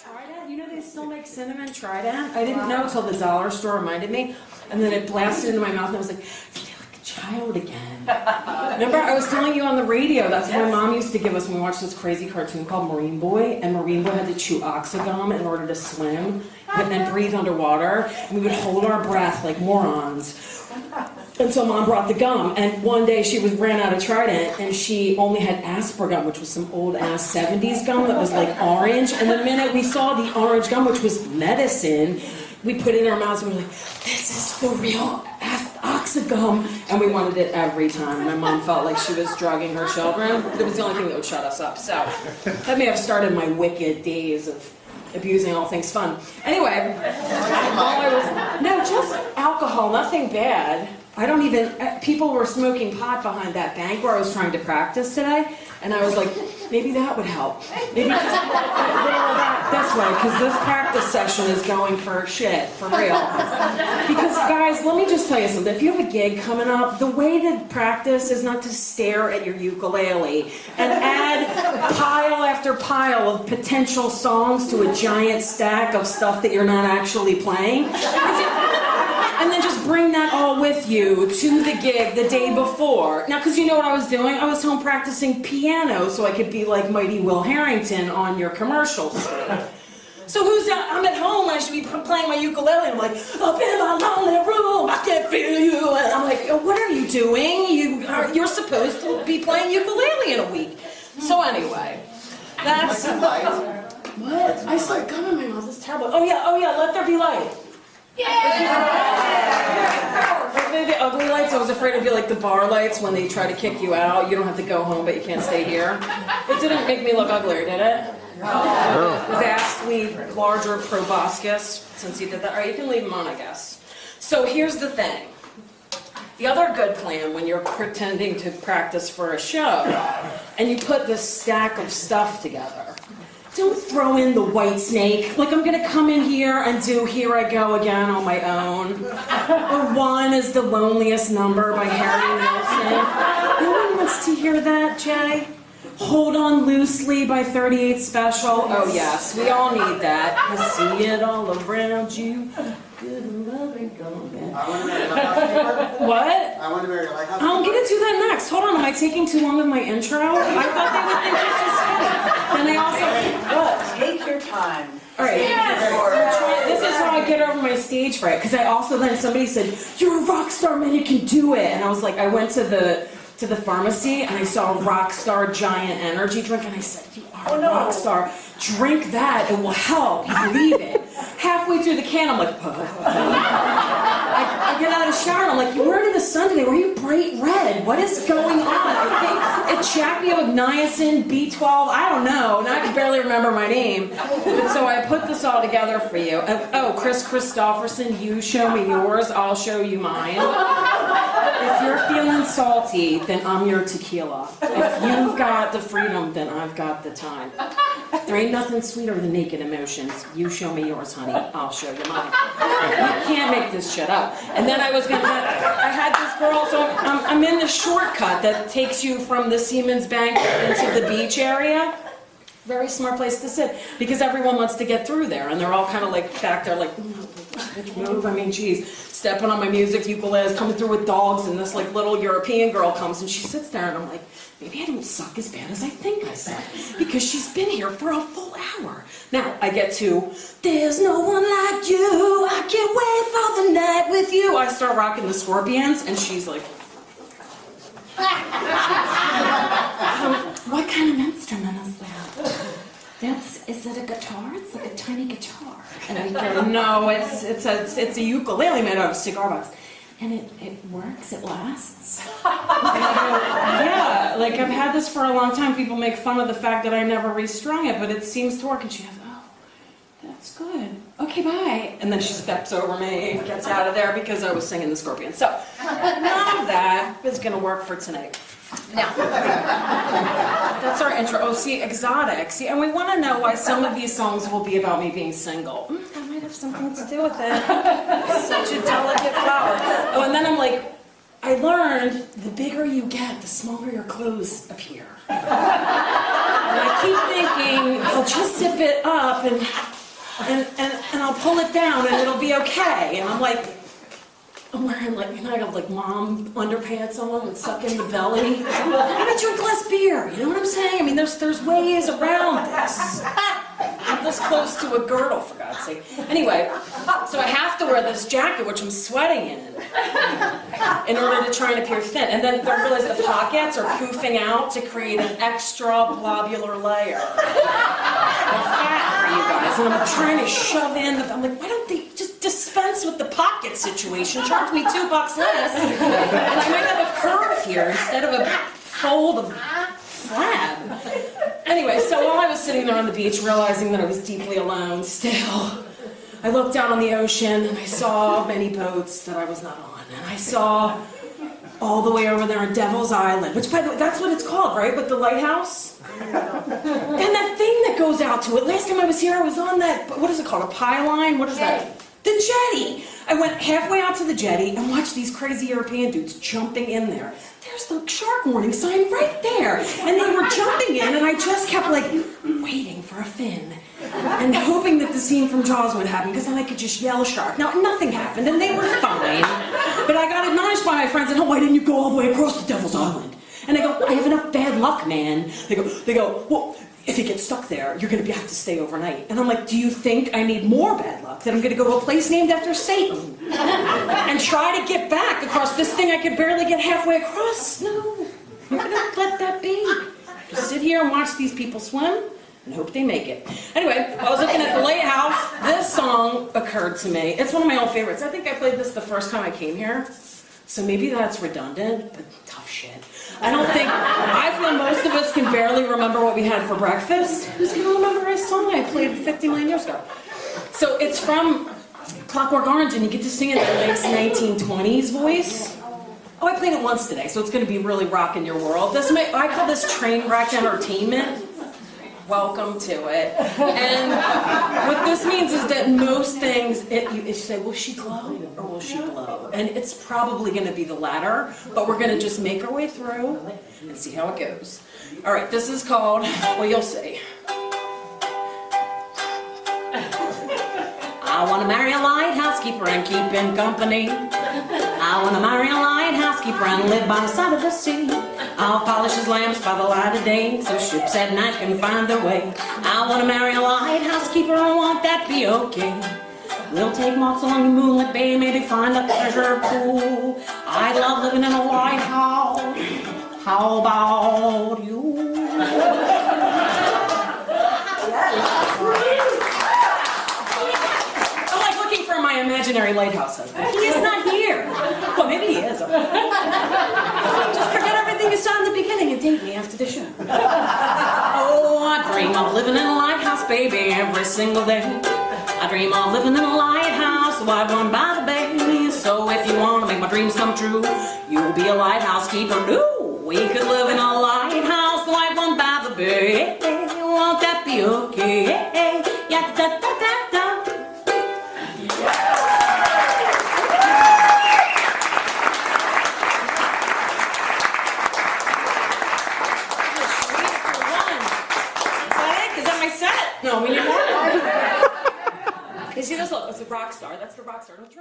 Trident? You know they still make cinnamon Trident? I didn't know until the dollar store reminded me, and then it blasted into my mouth, and I was like, I feel like a child again. Remember, I was telling you on the radio, that's what my mom used to give us when we watched this crazy cartoon called Marine Boy, and Marine Boy had to chew oxygum in order to swim, and then breathe underwater, and we would hold our breath like morons. And so Mom brought the gum, and one day she ran out of Trident, and she only had Asper gum, which was some old-ass 70s gum that was like orange. And the minute we saw the orange gum, which was medicine, we put it in our mouths, and we were like, this is the real oxygum. And we wanted it every time. My mom felt like she was drugging her children. It was the only thing that would shut us up. So that may have started my wicked days of abusing all things fun. Anyway, no, just alcohol, nothing bad. People were smoking pot behind that bank where I was trying to practice today, and I was like, maybe that would help. Maybe just this way, because this practice session is going for shit, for real. Because guys, let me just tell you something. If you have a gig coming up, the way to practice is not to stare at your ukulele and add pile after pile of potential songs to a giant stack of stuff that you're not actually playing. And then just bring that all with you to the gig the day before. Now, because you know what I was doing? I was home practicing piano so I could be like Mighty Will Harrington on your commercials. So I'm at home, I should be playing my ukulele, and I'm like, up in my lonely room, I can feel you. And I'm like, what are you doing? You're supposed to be playing ukulele in a week. So anyway, that's... What? I still got gum in my mouth, it's terrible. Oh yeah, let there be light. Yeah! The ugly lights, I was afraid it'd be like the bar lights when they try to kick you out. You don't have to go home, but you can't stay here. It didn't make me look uglier, did it? No. Vastly larger proboscis since you did that. All right, you can leave them on, I guess. So here's the thing. The other good plan when you're pretending to practice for a show, and you put this stack of stuff together, don't throw in the white snake. Like I'm gonna come in here and do Here I Go Again on my own. Or One is the Loneliest Number by Harry Nilsson. No one wants to hear that, Jay. Hold On Loosely by 38 Special. Oh yes, we all need that. I see it all around you. Good and loving, gone bad. I want to marry a lighthouse. What? I want to marry a lighthouse. I'm gonna do that next. Hold on, am I taking too long with my intro? I thought they would think this was funny. Then they also, what? Take your time. All right. This is how I get over my stage fright. Because I also then somebody said, "You're a rock star, man. You can do it." And I was like, I went to the pharmacy and I saw a Rockstar Giant energy drink, and I said, "You are a rock star. Drink that. It will help. You believe it." Halfway through the can, I'm like, I get out of the shower and I'm like, "You weren't in the sun today. Were you bright red? What is going on?" I think it jacked me up with niacin, B12. I don't know. Now I can barely remember my name. But so I put this all together for you. Chris Christopherson, you show me yours. I'll show you mine. If you're feeling salty, then I'm your tequila. If you've got the freedom, then I've got the time. There ain't nothing sweeter than naked emotions. You show me yours, honey. I'll show you mine. You can't make this shit up. And then I had this girl, so I'm in the shortcut that takes you from the Siemens Bank into the beach area. Very smart place to sit, because everyone wants to get through there, and they're all kind of like back there like, move, I mean, geez, stepping on my music, ukulele is coming through with dogs, and this like little European girl comes, and she sits there, and I'm like, maybe I don't suck as bad as I think I suck, because she's been here for a full hour. Now, I get to, there's no one like you, I can't wait for the night with you. I start rocking the Scorpions, and she's like, what kind of instrument is that? Is it a guitar? It's like a tiny guitar. And I go, no, it's a ukulele made out of cigar butts. And it works, it lasts. And I go, yeah, like I've had this for a long time. People make fun of the fact that I never restrung it, but it seems to work. And she goes, oh, that's good. Okay, bye. And then she steps over me and gets out of there because I was singing the Scorpion. So none of that is going to work for tonight. Now, that's our intro. Oh, see, exotic. See, and we want to know why some of these songs will be about me being single. That might have something to do with it. Such a delicate flower. Oh, and then I'm like, I learned the bigger you get, the smaller your clothes appear. And I keep thinking, I'll just zip it up and I'll pull it down and it'll be okay. And I'm like, I'm wearing like, you know, I got like mom underpants on and suck in the belly. I'm gonna drink less beer, you know what I'm saying? I mean, there's ways around this. I'm this close to a girdle, for God's sake. Anyway, so I have to wear this jacket, which I'm sweating in order to try and appear thin. And then I realize the pockets are poofing out to create an extra globular layer of fat for you guys. And I'm trying to shove in I'm like, why don't they just dispense with the pocket situation? Charge me $2 less, and I might have a curve here instead of a fold of flab. Anyway, so while I was sitting there on the beach realizing that I was deeply alone still, I looked down on the ocean and I saw many boats that I was not on. And I saw all the way over there on Devil's Island, which by the way, that's what it's called, right? With the lighthouse? And that thing that goes out to it. Last time I was here, I was on that, what is it called? A pie-line? What is that? The jetty. I went halfway out to the jetty and watched these crazy European dudes jumping in there. There's the shark warning sign right there. And they were jumping in and I just kept like waiting for a fin and hoping that the scene from Jaws would happen because then I could just yell shark. Now, nothing happened and they were fine. But I got admonished by my friends and, oh, why didn't you go all the way across the Devil's Island? And I go, I have enough bad luck, man. They go, well, if you get stuck there, you're going to have to stay overnight. And I'm like, do you think I need more bad luck? That I'm going to go to a place named after Satan and try to get back across this thing I could barely get halfway across? No, I'm going to let that be. Just sit here and watch these people swim and hope they make it. Anyway, I was looking at the Lighthouse. This song occurred to me. It's one of my old favorites. I think I played this the first time I came here. So maybe that's redundant, but tough shit. I feel most of us can barely remember what we had for breakfast. Who's going to remember a song I played 50 million years ago? So it's from Clockwork Orange, and you get to sing it in the late 1920s voice. Oh, I played it once today, so it's going to be really rocking your world. I call this train wreck entertainment. Welcome to it. And what this means is that most things, you say, will she glow or will she blow? And it's probably going to be the latter, but we're going to just make our way through and see how it goes. All right, this is called, well, you'll see. I want to marry a lighthouse keeper and keep him company. I want to marry a lighthouse keeper and live by the side of the sea. I'll polish his lamps by the light of day so ships at night can find their way. I want to marry a lighthouse keeper, I want that be okay. We'll take walks along the moonlit bay, maybe find a treasure pool. I love living in a lighthouse. How about you? For my imaginary lighthouse husband. He is not here. Well, maybe he is. Just forget everything you saw in the beginning and date me after the show. Oh, I dream of living in a lighthouse, baby, every single day. I dream of living in a lighthouse, the white one by the bay. So if you want to make my dreams come true, you'll be a lighthouse keeper. Ooh, we could live in a lighthouse, the white one by the bay. Won't that be okay? Yeah, da, da, da, da. No, we need more. You see this? Look, it's a rock star. That's the rock star. Don't you